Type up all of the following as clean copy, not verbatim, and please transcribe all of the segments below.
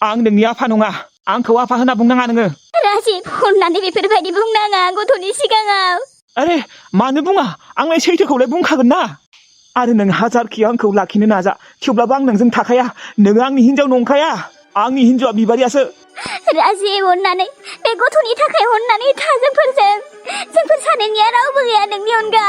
आं नोंनि आफा नङा आंखौ आफा होनना बुंनाङा नोङो राजिब अननानै बेफोरबायदि बुंनाङा गथ'नि सिगाङाव अरे मानो बुङा आंलाय सैथोखौलाय बुंखागोन ना आरो नों हाजारखि आंखौ लाखिनो नाजा थेवब्लाबो आं नोंजों थाखाया नोङो आंनि हिनजाव नंखाया आंनि हिनजावा बिबारियासो राजिब अननानै बे गथ'नि थाखाय अननानै था जोंफोर सानैनिया रावबो गैया नोंनि अनगा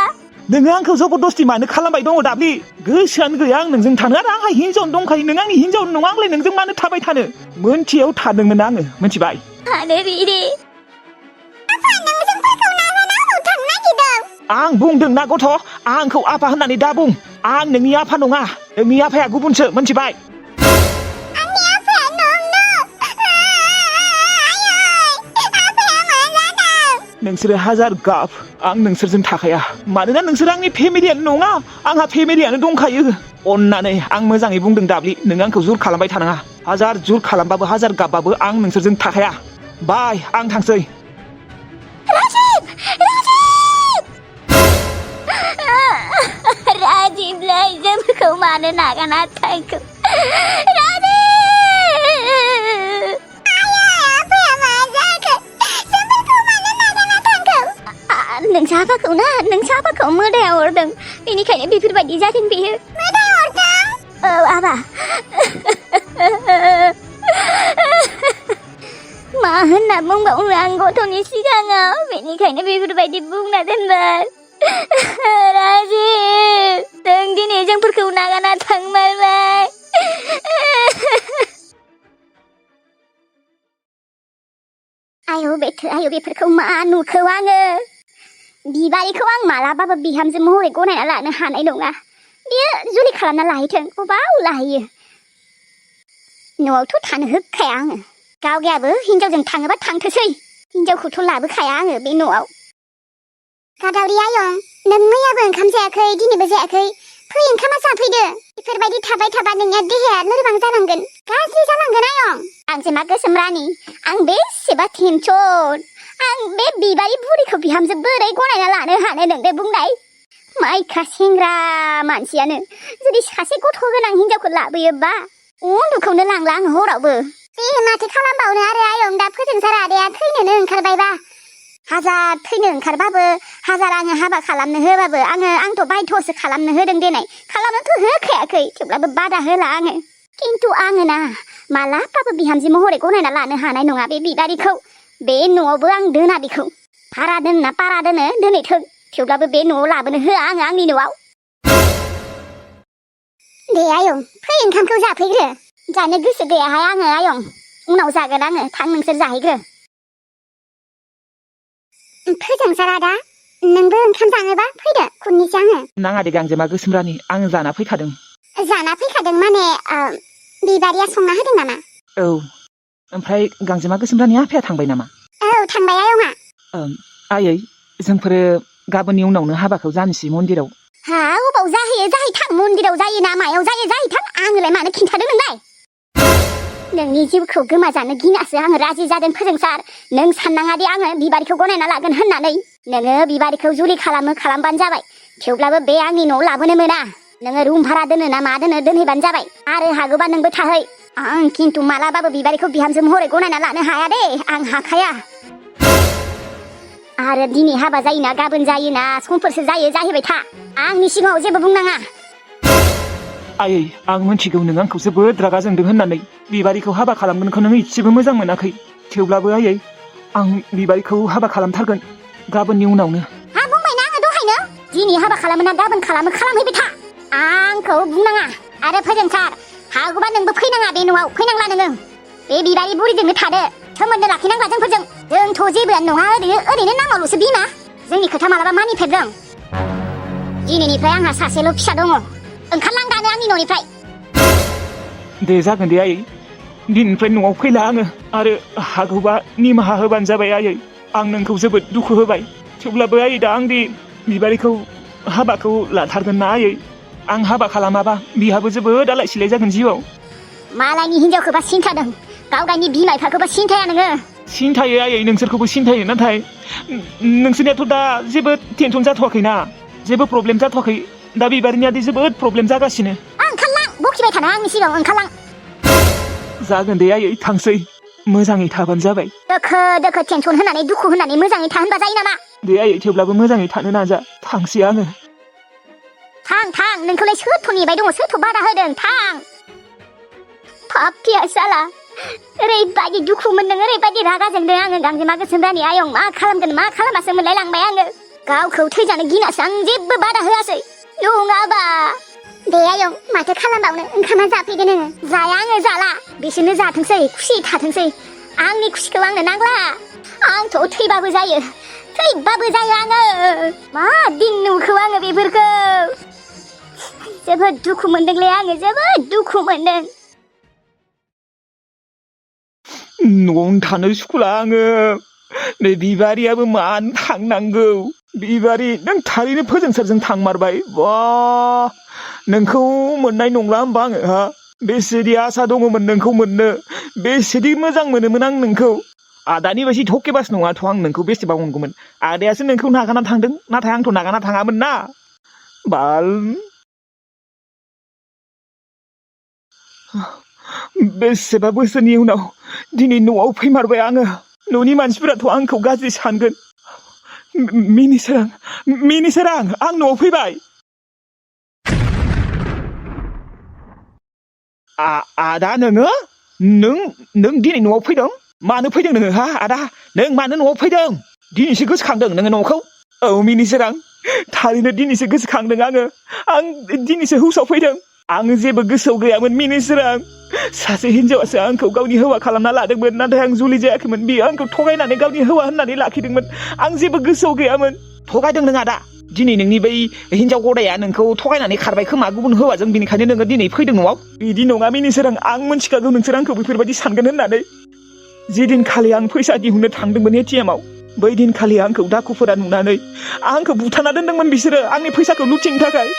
नोङो आंखौ जबरदस्ति मानो खालामबाय दङ दाब्लि गोसोआनो गैया आं नोंजों थानो आरो आंहा हिनजावनो दंखायो नों आंनि हिनजाव नङा आंलाय नोंजों मानो थाबाय थानो मोनथियाव थादोंमोन आङो मिथिबाय थानो बिदि आं बुंदों ना गथ' आंखौ आफा होननानै दा बुं आं नोंनि आफा नङा नोंनि आफाया गुबुनसो मिथिबाय नोंसोरो हाजार गाब आं नोंसोरजों थाखाया मानोना नोंसोर आंनि फेमिलियानो नङा आंहा फेमिलियानो दंखायो अननानै आं मोजाङै बुंदों दाब्लि नों आंखौ जुर खालामबाय थानाङा हाजार जुर खालामबाबो हाजार गाबबाबो आं नोंसोरजों थाखाया बाय आं थांसै राजिबलाय जोंखौ मानो नागारना थांखो नोंसा आफाखौ मोदाया हरदों बेनिखायनो बेफोरबायदि जादों बेयो मोदाया हरदों औ आबा मा होनना बुंबावनो आं गथ'नि सिगाङाव बेनिखायनो बेफोरबायदि बुंना दोनबाय राजिब जों दिनै जोंफोरखौ नागारना थांमारबाय आयौ बेफोरखौ मा नुखौ आङो बिबारिखौ आं मालाबाबो बिहामजो महरै गनायना लानो हानाय नङा बियो जुलि खालामना लाहैथों अबाव लाहैयो न'आवथ' थानो होखाया आङो गावगायाबो हिनजावजों थाङोबा थांथोसै हिनजावखौथ' लाबोखाया आङो बे न'आव गादावरि आयं नों मैयाबो ओंखाम जायाखै दिनैबो जायाखै फै ओंखामा जाफैदो बेफोरबायदि थाबाय थाबा नोंनिया देहाया लोरबां जालांगोन गाज्रि जालांगोन आयं आंसो मा गोसोम रानि आं बेसेबा टेनसन आं बे बिबारि बुरिखौ बिहामजो बोरै गनायना लानो हानो नोंदे बुंनाय माइखा सेंग्रा मानसियानो जुदि सासे गथ' गोनां हिनजावखौ लाबोयोबा उन्दुखौनो लांला आं हरावबो दे माथो खालामबावनो आरो आयं दा फोजोंसार आदाया थैनोनो ओंखारबायबा हाजार थैनो ओंखारबाबो हाजार आङो हाबा खालामनो होबाबो आंथ' बायथ'सो खालामनो होदों देनाय खालामनोथ' होखायाखै थेवब्लाबो बादा होला आङो खिन्थु आङो ना मालाबाबो बिहामजो महरै गनायना लानो हानाय नङा बे बिबारिखौ बे न'आवबो आं दोना बेखौ भारा दोनना पारा दोनो दोनैथों थेवब्लाबो बे न'आव लाबोनो होआ आङो आंनि न'आव दे आयं फै ओंखामखौ जाफैग्रो जानो गोसो गैयाहाय आङो आयं उनाव जागोन आङो थां नोंसोर जाहैग्रो फोजोंसार आदा नोंबो ओंखाम जानोबा फैदो खुननिसो आङो नाङा दे गांजेमा गोसोम रानि आं जाना फैखादों माने बिबारिया संना होदों नामा औ ओमफ्राय गांजेमा गोसोम रानि आफाया थांबाय नामा औ थांबाय आयंआ आयै जोंफोरो गाबोननि उनावनो हाबाखौ जानोसै मन्दिराव हा अबाव जाहैयो जाहैथां मन्दिराव जायो ना मायाव जायो जाहैथां आंलाय मानो खिन्थादों नोंलाय नोंनि जिउखौ गोमाजानो गिनासो आङो राजि जादों फोजोंसार नों साननाङादि आङो बिबारिखौ गनायना लागोन होननानै नोङो बिबारिखौ जुलि खालामबानो जाबाय थेवब्लाबो बे आंनि न'आव लाबोनो मोना नोङो रुम भारा दोनो ना मा दोनो दोनहैबानो जाबाय आरो हागौबा नोंबो थाहै आं खिन्थु मालाबाबो बिबारिखौ बिहामजो महरै गनायना लानो हाया दे आं हाखाया आरो दिनै हाबा जायोना गाबोन जायोना समफोरसो जायो जाहैबाय था आंनि सिगाङाव जेबो बुंनाङा आयै आं मिथिगौ नों आंखौ जोबोद रागा जोंदों होननानै बिबारिखौ हाबा खालामगोनखौ नों इसेबो मोजां मोनाखै थेवब्लाबो आयै आं बिबारिखौ हाबा खालामथारगोन गाबोननि उनावनो हा बुंबायना आङो दहायनो दिनै हाबा खालामोना गाबोन खालामहैबाय था आंखौ बुंनाङा आरो फोजोंसार हागौबा नोंबो फैनाङा बे न'आव फैनांला नोङो बे बिबारि बुरिजोंनो थादो सोमोन्दो लाखिनांला जोंफोरजों जोंथ' जेबोआनो नङा ओरैनो नामावल'सो बिमा जोंनि खोथा मालाबा मानिफेरदों दिनैनिफ्राय आंहा सासेल' फिसा दङ ओंखारलां दानो आंनि न'निफ्राय दे जागोन दे आयै दिनैनिफ्राय न'आव फैला आङो आरो हागौबा निमाहा होबानो जाबाय आयै आं नोंखौ जोबोद दुखु होबाय थेवब्लाबो आयै दा आं दि बिबारिखौ हाबाखौ लाथारगोन ना आयै आं हाबा खालामाबा बिहाबो जोबोद आलाय सिलाय जागोन जिउआव मालायनि हिनजावखौबा सिन्थादों गावगायनि बिमा बिफाखौबा सिन्थाया नोङो सिन्थायो आयै नोंसोरखौबो सिन्थायो नाथाय नोंसोरनियाथ' दा जेबो टेनसन जाथ'वाखैना जेबो प्रब्लेम जाथ'वाखै दा बिबारिनिया दि जोबोद प्रब्लेम जागासिनो ओंखारलां बखिबाय थाना आंनि सिगाङाव ओंखारलां जागोन दे आयै थांसै मोजाङै थाबानो जाबाय दोखो दोखो टेनसन होनानै दुखु होनानै मोजाङै था होनबा जायो नामा दे आयै थेवब्लाबो मोजाङै थानो नाजा थांसै आङो थां नोंखौलाय सोरथ' नेबाय दङ सोरथ' बादा होदों थां पापिया साला ओरैबायदि दुखु मोनदों ओरैबायदि रागा जोंदों आङो गांजेमा गोसोम रानि आयं मा खालामगोन मा खालामासो मोनलाय लांबाय आङो गावखौ थैजानो गिनासो आं जेबो बादा होआसै नङाबा दे आयं माथो खालामबावनो ओंखामा जाफैदो नोङो जाया आङो जाला बिसोरनो जाथोंसै खुसि थाथोंसै आंनि खुसिखौ आंनो नांला आंथ' थैबाबो जायो आङो मा दिन नुखौ आङो बेफोरखौ जोबोद दुखु मोनदोंलै आङो जोबोद दुखु मोनदों न'आवनो थानो सुखुला आङो नै बिबारियाबो मानो थांनांगौ बिबारि नों थारैनो फोजोंसारजों थांमारबाय बा नोंखौ मोननाय नंला होमबा आङो हा बेसेदि आसा दङमोन नोंखौ मोननो बेसेदि मोजां मोनोमोन आं नोंखौ आदानि बायदि थकेबास नङाथ' आं नोंखौ बेसेबा अनगौमोन आदायासो नोंखौ नागारना थांदों नाथाय आंथ' नागारना थाङामोन ना बाल बेसेबा बोसोरनि उनाव दिनै न'आव फैमारबाय आङो न'नि मानसिफोराथ' आंखौ गाज्रि सानगोन मिनिसोरां आं न'आव फैबाय आदा नों दिनै न'आव फैदों मानो फैदों नोङो हा आदा नों मानो न'आव फैदों दिनैसो गोसोखांदों नोङो न'खौ औ मिनिसोरां थारैनो दिनैसो गोसोखांदों आं दिनैसो हुसाव फैदों आङो जेबो गोसोआव गैयामोन मिनिसोरां सासे हिनजावासो आंखौ गावनि हौवा खालामना लादोंमोन नाथाय आं जुलि जायाखैमोन बियो आंखौ थगायनानै गावनि हौवा होननानै लाखिदोंमोन आं जेबो गोसोआव गैयामोन थगायदों नों आदा दिनै नोंनि बै हिनजाव गदाया नोंखौ थगायनानै खारबाय खोमा गुबुन हौवाजों बिनिखायनो नोङो दिनै फैदों न'आव बिदि नङा मिनिसोरां आं मिन्थिखागौ नोंसोर आंखौ बेफोरबायदि सानगोन होननानै जेदिनखालि आं फैसा दिहुननो थांदोंमोन एटिएमआव बै दिनखालि आंखौ दाखुफोरा नुनानै आंखौ बुथारना दोनदोंमोन बिसोरो आंनि फैसाखौ लुथिनो थाखाय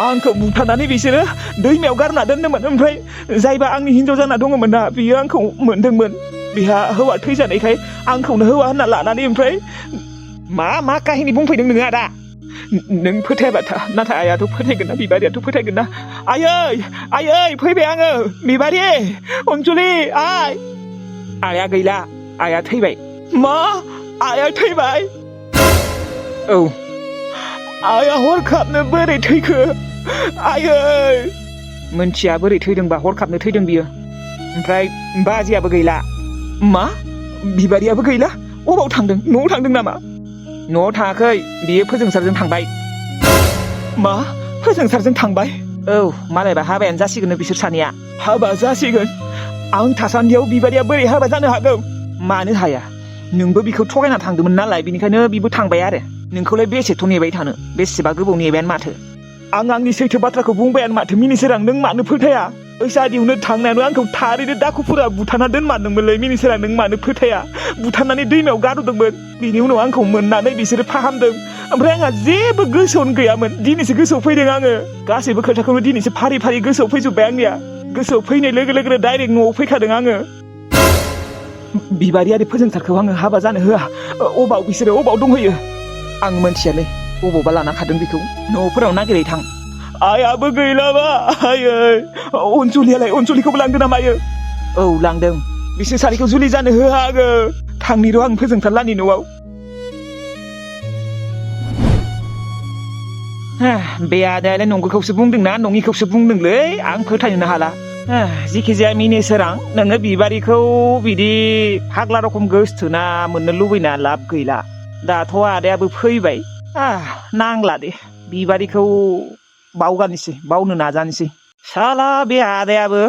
आंखौ बुथारनानै बिसोरो दैमायाव गारना दोनदोंमोन ओमफ्राय जायबा आंनि हिनजाव जाना दङमोन ना बियो आंखौ मोनदोंमोन बिहा हौवा थैजानायखाय आंखौनो हौवा होनना लानानै ओमफ्राय मा काहिनि बुंफैदों नोङो आदा नों फोथायाबा था नाथाय आइयाथ' फोथायगोन ना बिबारियाथ' फोथायगोन ना आयै फैबाय आङो बिबारि अनसुलि आइया गैला आइया थैबाय मा आइया थैबाय औ आइया हरखाबनो बोरै थैखो आयै मोनथिया बोरै थैदोंबा हरखाबनो थैदों बियो ओमफ्राय बाजियाबो गैला मा बिबारियाबो गैला अबाव थांदों न'आव थांदों नामा न'आव थाङाखै बियो फोजोंसारजों थांबाय मा फोजोंसारजों थांबाय औ मालायबा हाबायानो जासिगोन बिसोर सानैया हाबा जासिगोन आं थासान्दियाव बिबारिया बोरै हाबा जानो हागौ मानो हाया नोंबो बिखौ थगायना थांदोंमोन नालाय बिनिखायनो बिबो थांबाय आरो नोंखौलाय बेसेथ' नेबाय थानो बेसेबा गोबाव नेबायानो माथो आं आंनि सैथो बाथ्राखौ बुंबायानो माथो मिनिसोरां नों मानो फोथाया फैसा दिहुननो थांनायावनो आंखौ थारैनो दाखुफोरा बुथारना दोनमारदोंमोनलै मिनिसोरां नों मानो फोथाया बुथारनानै दैमायाव गारहरदोंमोन बिनि उनाव आंखौ मोननानै बिसोरो फाहामदों ओमफ्राय आंहा जेबो गोसोआवनो गैयामोन दिनैसो गोसोआव फैदों आङो गासैबो खोथाखौनो दिनैसो फारि फारि गोसोआव फैजोब्बाय आंनिया गोसोआव फैनाय लोगो लोगोनो डाइरेक्ट न'आव फैखादों आङो बिबारियारि फोजोंसारखौ आङो हाबा जानो होआ बिसोरो अबाव दंहैयो आं मोनथियालै अबावबा लाना खादों बेखौ न'फोराव नागिरै थां आइयाबो गैलाबा आयै अनसुलिखौबो लांदों ना मायो औ लांदों बिसोर सानैखौ जुलि जानो होआ आङो थांनि र' आं फोजोंसारलानि न'आव बे आदायालाय नंगौखौसो बुंदोंना नङिखौसो बुंदोंलै आं फोथायनोनो हाला जिखिजाया मिनिसोरां नोङो बिबारिखौ बिदि फाग्ला रखम गोसथोना मोननो लुबैना लाब गैला दाथ' आदायाबो फैबाय नांला दे बिबारिखौ बावनो नाजानोसै साला बे आदायाबो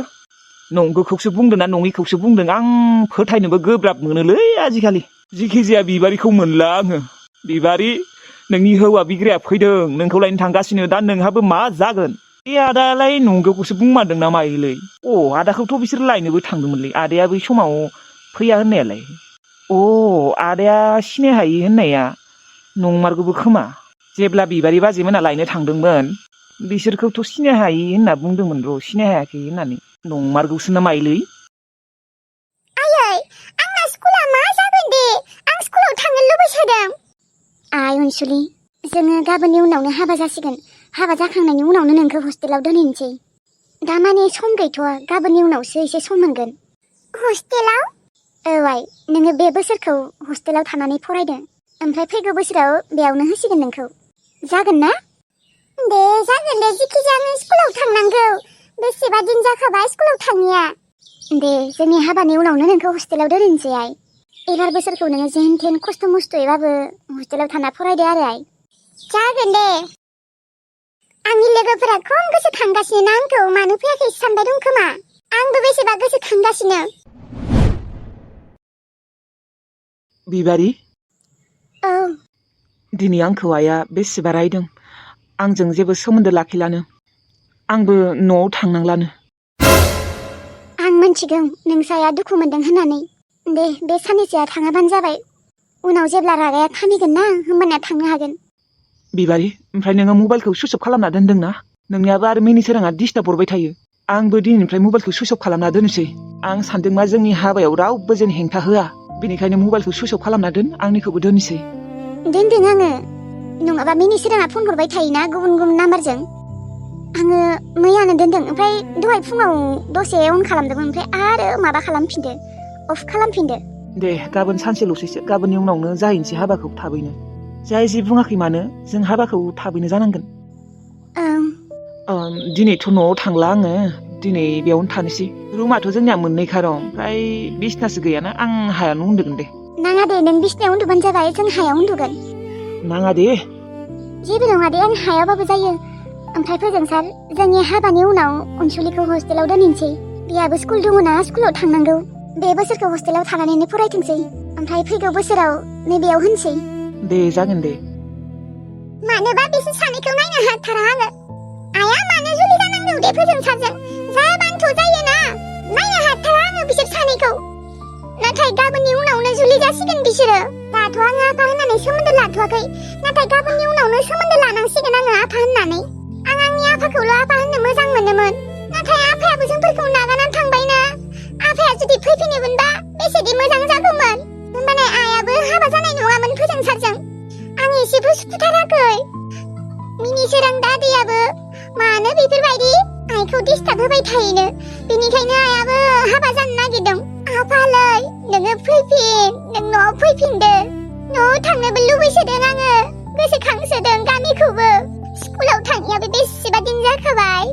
नंगौखौसो बुंदों ना नङिखौसो बुंदों आं फोथायनोबो गोब्राब मोनोलै आजिखालि जिखिजाया बिबारिखौ मोनला आङो बिबारि नोंनि हौवा बिग्राया फैदों नोंखौ लायनो थांगासिनो दा नोंहाबो मा जागोन बे आदायालाय नंगौखौसो बुंमारदों ना मायोलै आदाखौथ' बिसोर लायनोबो थांदोंमोनलै आदाया बै समाव फैया होननायालाय आदाया सिनाय हायि होननाया नंमारगौबो खोमा जेब्ला बिबारि बाजैमोना लायनो थांदोंमोन बिसोरखौथ' सिनाय हायि होनना बुंदोंमोन र' सिनाय हायाखै होननानै नंमारगौसो ना मायोलै आयै आंना स्कुला मा जागोन दे आं स्कुलाव थांनो लुबैसोदों आइ अनसुलि जोङो गाबोननि उनावनो हाबा जासिगोन हाबा जाखांनायनि उनावनो नोंखौ हस्टेलाव दोनहैनोसै दा माने सम गैथ'आ गाबोननि उनावसो एसे सम मोनगोन हस्टेलाव? आइ नोङो बे बोसोरखौ हस्टेलाव थानानै फरायदों ओमफ्राय फैगौ बोसोराव बेयावनो होसिगोन नोंखौ जागोन ना? दे जागोन दे जिखिजाया आं स्कुलाव थांनांगौ बेसेबा दिन जाखाबाय स्कुलाव थाङिया दे जोंनि हाबानि उनावनो नोंखौ हस्टेलाव दोननोसै आइ एबार बोसोरखौ नोङो जेन थेन खस्थ' मस्थ'यैबाबो हस्टेलाव थाना फरायदो आरो आइ जागोन दे आंनि लोगोफोरा खम गोसोखांगासिनो ना आंखौ मानो फैयाखै सानबाय दं खोमा आंबो बेसेबा गोसोखांगासिनो बिबारि औ दिनै आंखौ आइया बेसेबा रायदों आंजों जेबो सोमोन्दो लाखिलानो आंबो न'आव थांनांलानो आं मिन्थिगौ नोंसाया दुखु मोनदों होननानै दे बे साननैसोआ थाङाबानो जाबाय उनाव जेब्ला रागाया खामिगोन ना होमबाना थांनो हागोन बिबारि ओमफ्राय नोङो मबाइलखौ सुइच अफ खालामना दोनदोंना नोंनियाबो आरो मिनिसोराङा डिस्टार्ब हरबाय थायो आंबो दिनैनिफ्राय मबाइलखौ सुइच अफ खालामना दोननोसै आं सानदों मा जोंनि हाबायाव रावबो जेन हेंथा होआ बेनिखायनो मबाइलखौ सुइच अफ खालामना दोन आंनिखौबो दोननोसै दोनदों आङो नङाबा मिनिसोराङा फन हरबाय थायोना गुबुन गुबुन नाम्बारजों आङो मैयानो दोनदों ओमफ्राय दहाय फुङाव दसे अन खालामदोंमोन ओमफ्राय आरो माबा खालामफिनदो अफ खालामफिनदो दे गाबोन सानसेल'सैसो गाबोननि उनावनो जाहैनोसै हाबाखौ थाबैनो जाय जि बुङाखै मानो जों हाबाखौ थाबैनो जानांगोन दिनैथ' न'आव थांला आङो दिनै बेयावनो थानोसै रुमाथ' जोंनिया मोननैखा दं ओमफ्राय बिसनासो गैयाना आं हायावनो उन्दुगोन दे नाङा दे नों बिसनायाव उन्दुबानो जाबाय जों हायाव उन्दुगोन नाङा दे जेबो नङा दे आं हायावबाबो जायो ओमफ्राय फोजोंसार जोंनि हाबानि उनाव अनसुलिखौ हस्टेलाव दोनहैनोसै बेहाबो स्कुल दङना स्कुलाव थांनांगौ बे बोसोरखौ हस्टेलाव थानानैनो फरायथोंसै ओमफ्राय फैगौ बोसोराव नैबेयाव होनसै दे जागोन दे मानोबा बिसोर सानैखौ नायनो हाथारा आङो आइया मानो जुलि जानांगौ दे फोजोंसारजों जाबानोथ' जायोना नायनो हाथारा आङो बिसोर सानैखौ नाथाय गाबोननि उनावनो जुलि जासिगोन बिसोरो दाथ' आङो आफा होननानै सोमोन्दो लाथ'वाखै नाथाय गाबोननि उनावनो सोमोन्दो लानांसिगोन आङो आफा होननानै आं आंनि आफाखौल' आफा होननो मोजां मोनोमोन नाथाय आफायाबो जोंफोरखौ नागारनानै थांबायना आफाया जुदि फैफिनोमोनबा बेसेदि मोजां जागौमोन होमबाना आइयाबो हाबा जानाय नङामोन फोजोंसारजों आं एसेबो सुखुथाराखै मिनिसोरां दादैयाबो मानो बेफोरबायदि आइखौ डिस्टार्ब होबाय थायोनो बेनिखायनो आइयाबो हाबा जानो नागिरदों आफालै नोङो फैफिन नों न'आव फैफिनदो न'आव थांनोबो लुबैसोदों आङो गोसोखांसोदों गामिखौबो स्कुलाव थाङियाबो बेसेबा दिन जाखाबाय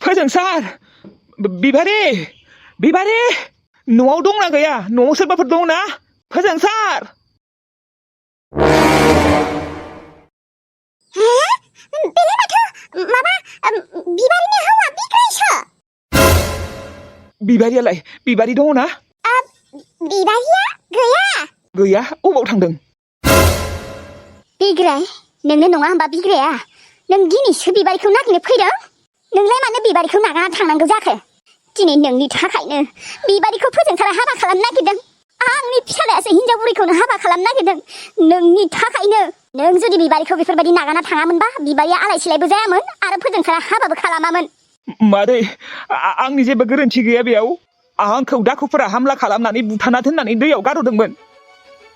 फोजोंसार बिबारि बिबारि न'आव दंना गैया न'आव सोरबाफोर दं ना फोजोंसार बेलाय माथो माबा बिबारिनि हावा बिग्रायसो बिबारियालाय बिबारि दङ ना बिबारिया गैया अबाव थांदों बिग्राय नोंनो नङा होमबा बिग्राया नों दिनैसो बिबारिखौ नागिरनो फैदों नोंलाय मानो बिबारिखौ नागारना थांनांगौ जाखो दिनै नोंनि थाखायनो बिबारिखौ फोजोंसारा हाबा खालामनो नागिरदों आंनि फिसालायासो हिनजाव बुरैखौनो हाबा खालामनो नागिरदों नोंनि थाखायनो नों जुदि बिबारिखौ बेफोरबायदि नागारना थाङामोनबा बिबारिया आलाय सिलायबो जायामोन आरो फोजोंसारा हाबाबो खालामामोन मादै आंनि जेबो गोरोन्थि गैया बेयाव आंखौ दाखुफोरा हामला खालामनानै बुथारना दोननानै दैयाव गारहरदोंमोन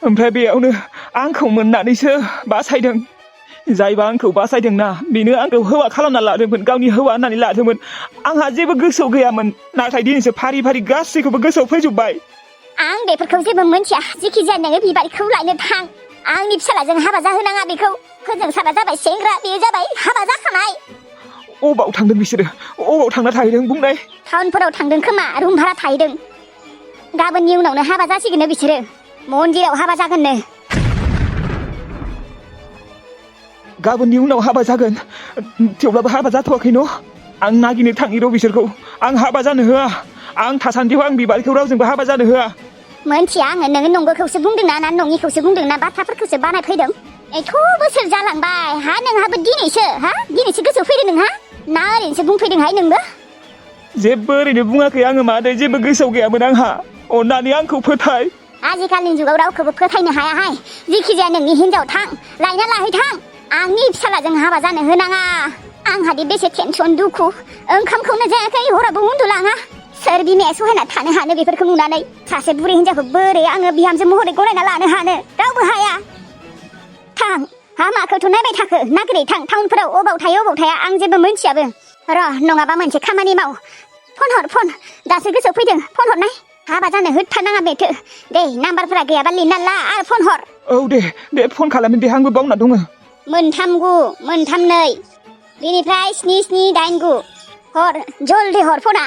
ओमफ्राय बेयावनो आंखौ मोननानैसो बासायदों जायबा आंखौ बासायदोंना बेनो आंखौ हौवा खालामना लादोंमोन गावनि हौवा होननानै लादोंमोन आंहा जेबो गोसोआव गैयामोन नाथाय दिनैसो फारि फारि गासैखौबो गोसोआव फैजोब्बाय आं बेफोरखौ जेबो मोनथिया जेखि जाया नोङो बिबारिखौ लायनो थां आंनि फिसालाजों हाबा जाहोनाङा बेखौ फोजोंसारा जाबाय सेंग्रा बेयो जाबाय हाबा जाखानाय अबाव थांदों बिसोरो अबाव थांना थाहैदों बुंनाय टाउनफोराव थांदों खोमा रुम भारा थाहैदों गाबोननि उनावनो हाबा जासिगोननो बिसोरो मन्दिराव हाबा जागोननो गाबोननि उनाव हाबा जागोन थेवब्लाबो हाबा जाथ'वाखै न' आं नागिरनो थाङि र' बिसोरखौ आं हाबा जानो होआ आं थासान्दियाव आं बिबारिखौ रावजोंबो हाबा जानो होआ मोनथिया आङो नोङो नंगौखौसो बुंदोंना ना नङिखौसो बुंदोंना बाथ्राफोरखौसो बानायफैदों एथ' बोसोर जालांबाय हा नोंहाबो दिनैसो गोसोआव फैदों नोंहा ना ओरैनोसो बुंफैदोंहाय नोंबो जेबो ओरैनो बुङाखै आङो मादै जेबो गोसोआव गैयामोन आंहा अननानै आंखौ फोथाय आजिखालिनि जुगाव रावखौबो फोथायनो हायाहाय जेखि जाया नोंनि हिनजाव थां लायना लाहैथां आंनि फिसालाजों हाबा जानो होनाङा आंहादि बेसे टेनसन दुखु ओंखामखौनो जायाखै हराबो उन्दुलाङा सोर बिमाया सहायना थानो हानो बेफोरखौ नुनानै सासे बुरै हिनजावखौ बोरै आङो बिहामजो महरै गनायना लानो हानो रावबो हाया थां हा माखौथ' नायबाय थाखो नागिरै थां टाउनफोराव अबाव थायो अबाव थाया आं जेबो मोनथियाबो र' नङाबा मोनसे खामानि माव फन दासो गोसोआव फैदों फन हरनाय हाबा जानो होथारनाङा बेथो दे नाम्बारफोरा गैयाबा लिरना ला आरो फन हर औ दे फन खालामनो दे आंबो बावना दङ 139 132 बेनिफ्राय 7789 हर जल्दी हर फना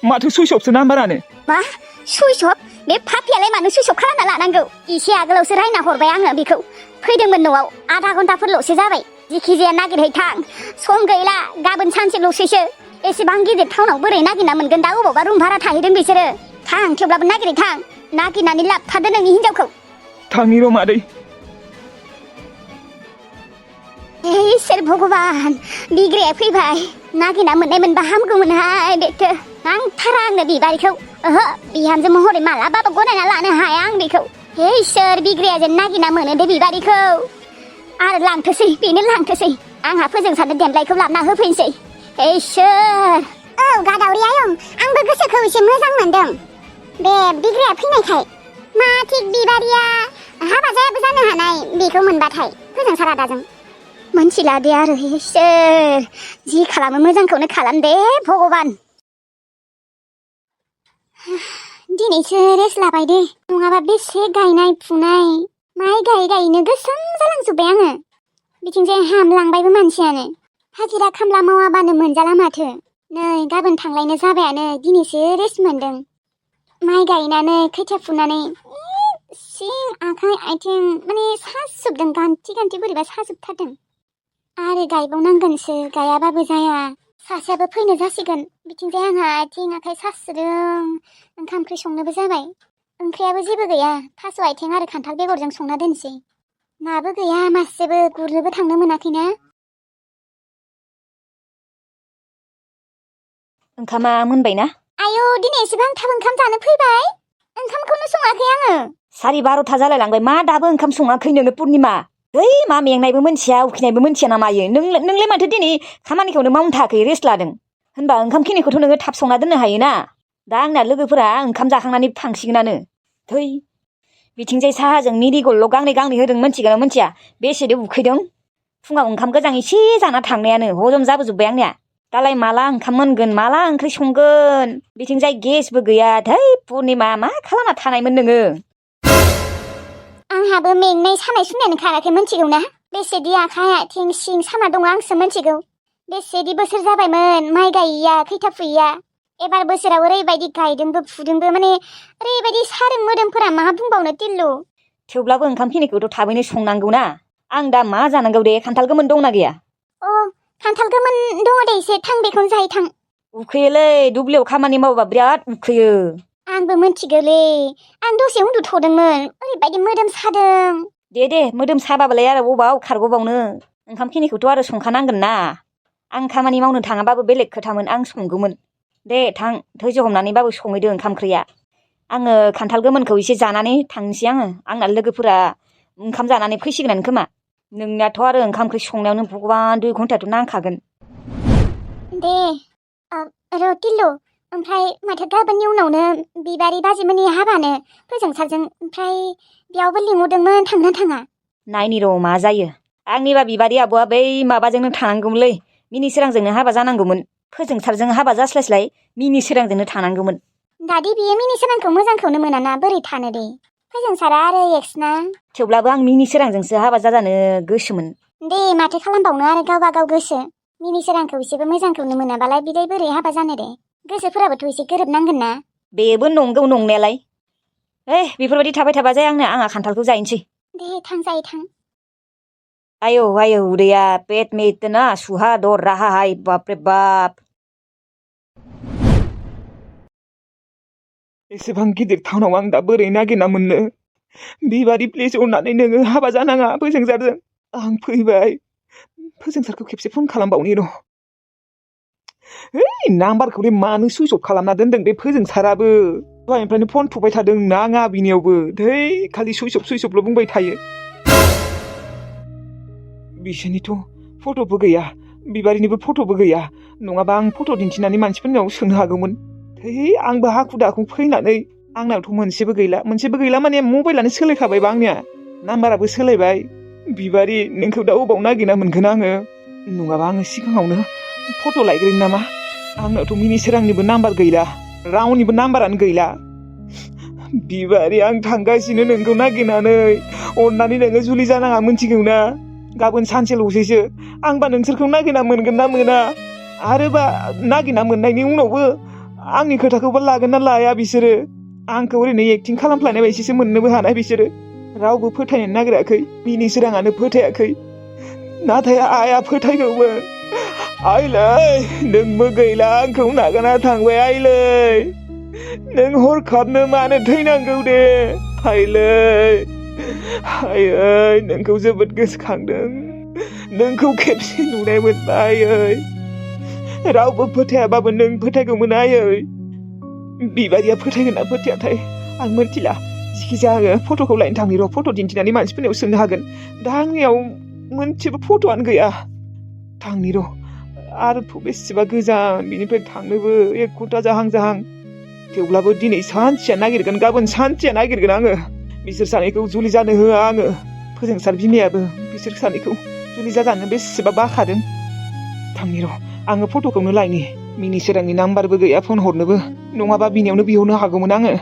माथो सुइस अफसो नाम्बारानो मा सुइस अफ बे फाफियालाय मानो सुइस अफ खालामना लानांगौ एसे आगोलावसो रायना हरबाय आङो बेखौ फैदोंमोन न'आव आधा घन्टाफोरल'सो जाबाय जिखिजाया नागिरहै थां सम गैला गाबोन सानसेल'सैसो एसेबां गिदिर टाउनाव बोरै नागिरना मोनगोन दा अबावबा रुम भारा थाहैदों बिसोरो थां थेवब्लाबो नागिरै थां नागिरनानै लाबथारदो नोंनि हिनजावखौ थांनि र' मादै इसोर भगबान बिग्राया फैबाय नागिरना मोननाय मोनबा हामगौमोनहाय बेथो नांथारा आंनो बिबारिखौ ओहो बिहामजो महरै मालाबाबो गनायना लानो हाया आं बेखौ इसोर बिग्राया जेन नागिरना मोनो दे बिबारिखौ आरो लांथोसै बेनो लांथोसै आंहा फोजोंसारनो देमलायखौ लाबना होफैनोसै इसोर औ गादावरि आयं आंबो गोसोखौ एसे मोजां मोनदों बे बिग्राया फैनायखाय मा थिग बिबारिया हाबा जायाबो जानो हानाय बेखौ मोनबाथाय फोजोंसार आदाजों मोनथिला दे आरो इसोर जि खालामो मोजांखौनो खालाम दे भगबान दिनैसो रेस्ट लाबाय दे नङाबा बेसे गायनाय फुनाय माइ गायनो गोसोम जालांजोब्बाय आङो बिथिंजाय हामलांबायबो मानसियानो हाजिरा खामला मावाबानो मोनजाला माथो नै गाबोन थांलायनो जाबायानो दिनैसो रेस्ट मोनदों माइ गायनानै खोथिया फुनानै सिं आखाइ आथिं माने साजोबदों गान्थि बोरैबा साजोबथारदों आरो गायबावनांगोनसो गायाबाबो जाया सासेयाबो फैनो जासिगोन बिथिंजाय आंहा आथिं आखाइ सासोदों ओंखाम ओंख्रि संनोबो जाबाय ओंख्रियाबो जेबो गैया थास' आथिं आरो खान्थाल बेगरजों संना दोनसै नाबो गैया मासेबो गुरनोबो थांनो मोनाखैना ओंखामा मोनबायना आयौ दिनै एसेबां थाब ओंखाम जानो फैबाय ओंखामखौनो सङाखै आङो 12:30 जालायलांबाय मा दाबो ओंखाम सङाखै नोङो पुर्निमा है मा मेंनायबो मोनथिया उखैनायबो मोनथिया ना मायो नोंलाय माथो दिनै खामानिखौनो मावनो थाखाय रेस्ट लादों होनबा ओंखामखिनिखौथ' नोङो थाब संना दोननो हायोना दा आंना लोगोफोरा ओंखाम जाखांनानै थांसिगोनानो थै बिथिंजाय साहाजों मिरिगलल' गांनै होदों मोनथिगोना मोनथिया बेसेदि उखैदों फुङाव ओंखाम गोजां एसे जाना थांनायानो हजम जाबोजोब्बाय आंनिया दालाय माला ओंखाम मोनगोन माला ओंख्रि संगोन बिथिंजाय गेसबो गैया थै पुर्निमा मा खालामना थानायमोन नोङो आंहाबो मेंनाय सानाय सुनायानो खाराखै मोनथिगौ ना बेसेदि आखाइ आथिं सिं साना दङ आंसो मोनथिगौ बेसेदि बोसोर जाबायमोन माइ गायैया खैथा फुयैया एबार बोसोराव ओरैबायदि गायदोंबो फुदोंबो माने ओरैबायदि सारों मोदोमफोरा मा बुंबावनो तिल्लु थेवब्लाबो ओंखामखिनिखौथ' थाबैनो संनांगौना आं दा मा जानांगौ दे खान्थाल गोमोन दंना गैया अ खान्थाल गोमोन दङ दे एसे थां बेखौनो जाहै थां उखैयोलै दुब्लियाव खामानि मावबा बिराद उखैयो आंबो मोनथिगौलै आं दसे उन्दुथ'दोंमोन ओरैबायदि मोदोम सादों दे मोदोम साबाबालाय आरो बबाव खारग'बावनो ओंखामखिनिखौथ' आरो संखानांगोन ना आं खामानि मावनो थाङाबाबो बेलेग खोथामोन आं संगौमोन दे थां धैर्य हमनानैबाबो संहैदो ओंखाम ओंख्रिया आङो खान्थाल गोमोनखौ एसे जानानै थांसै आंना लोगोफोरा ओंखाम जानानै फैसिगोनानो खोमा नोंनाथ' आरो ओंखाम ओंख्रि संनायावनो भगबान 2 घन्टाथ' नांखागोन दे र' तिल्लु ओमफ्राय माथो गाबोननि उनावनो बिबारि बाजिमोननि हाबानो फोजोंसारजों ओमफ्राय बेयावबो लिंहरदोंमोन थांना थाङा नायनि र' मा जायो आंनिबा बिबारि आब'आ बै माबाजोंनो थानांगौमोनलै मिनि सोरांजोंनो हाबा जानांगौमोन फोजोंसारजों हाबा जास्लायस्लाय मिनि सोरांजोंनो थानांगौमोन दादि बियो मिनि सोरांखौ मोजांखौनो मोनाना बोरै थानो दे फोजोंसारा आरो एक्सना थेवब्लाबो आं मिनि सोरांजोंसो हाबा जाजानो गोसोमोन दे माथो खालामबावनो आरो गावबा गाव गोसो मिनि सोरांखौ एसेबो मोजांखौनो मोनाबालाय बिलाय बोरै हाबा जानो दे गोसोफोराबोथ' एसे गोरोबनांगोन ना बेबो नंगौ नंनायालाय बेफोरबायदि थाबाय थाबा जाया आंहा खान्थालखौ जाहैनोसै दे थांजायो थां आयौ उदैया पेट में इतना सुहा दौड़ रहा है बाप रे बाप एसेबां गिदिर टाउनाव आं दा बोरै नागिरना मोननो बिबारि प्लिज अननानै नोङो हाबा जानाङा फोजोंसारजों आं फैबाय फोजोंसारखौ खेबसे फन खालामबावनि र' नाम्बारखौलाय मानो सुइस अफ खालामना दोनदों बे फोजोंसाराबो दहायनिफ्रायनो फन थुबाय थादों नाङा बिनियावबो खालि सुइस अफल' बुंबाय थायो बिसोरनिथ' फट'बो गैया बिबारिनिबो फट'बो गैया नङाबा आं फट' दिन्थिनानै मानसिफोरनाव सोंनो हागौमोन आंबो हाखु दाखु फैनानै आंनावथ' मोनसेबो गैला माने मबाइलानो सोलायखाबायबा आंनिया नाम्बाराबो सोलायबाय बिबारि नोंखौ दा अबाव नागिरना मोनगोन आङो नङाबा आङो सिगाङावनो फट' लायग्रोन नामा आंनावथ' मिनिसोरांनिबो नाम्बार गैला रावनिबो नाम्बारानो गैला बिबारि आं थांगासिनो नोंखौ नागिरनानै अननानै नोङो जुलि जानाङा मिथिगौ ना गाबोन सानसेल'सैसो आंबा नोंसोरखौ नागिरना मोनगोन ना मोना आरोबा नागिरना मोननायनि उनावबो आंनि खोथाखौबो लागोन ना लाया बिसोरो आंखौ ओरैनो एक्टिं खालामफ्लानाय बायदिसो मोननोबो हानाय बिसोरो रावबो फोथायनो नागिराखै मिनिसोराङानो फोथायाखै नाथाय आइया फोथायगौमोन आइलै नोंबो गैला आंखौ नागारना थांबाय आइलै नों हरखाबनो मानो थैनांगौ दे आइलै आइयै नोंखौ जोबोद गोसोखांदों नोंखौ खेबसे नुनाय मोनबाय आइयै रावबो फोथायाबाबो नों फोथायगौमोन आइयै बिबारिया फोथायगोन ना फोथायाथाय आं मिथिला जिखिजाया आङो फट'खौ लायनो थांनि र' फट' दिन्थिनानै मानसिफोरनियाव सोंनो हागोन दा आंनियाव मोनसेबो फट'आनो गैया थांनि र' आरोथ' बेसेबा गोजान बिनिफ्राय थांनोबो 1 घन्टा जाहां थेवब्लाबो दिनै सानसेया नागिरगोन गाबोन सानसेया नागिरगोन आङो बिसोर सानैखौ जुलि जानो होआ आङो फोजोंसार बिमायाबो बिसोर सानैखौ जुलि जाजानो बेसेबा बाखादों थांनि र' आङो फट'खौनो लायनि मिनिसोरांनि नाम्बारबो गैया फन हरनोबो नङाबा बिनियावनो बिहरनो हागौमोन आङो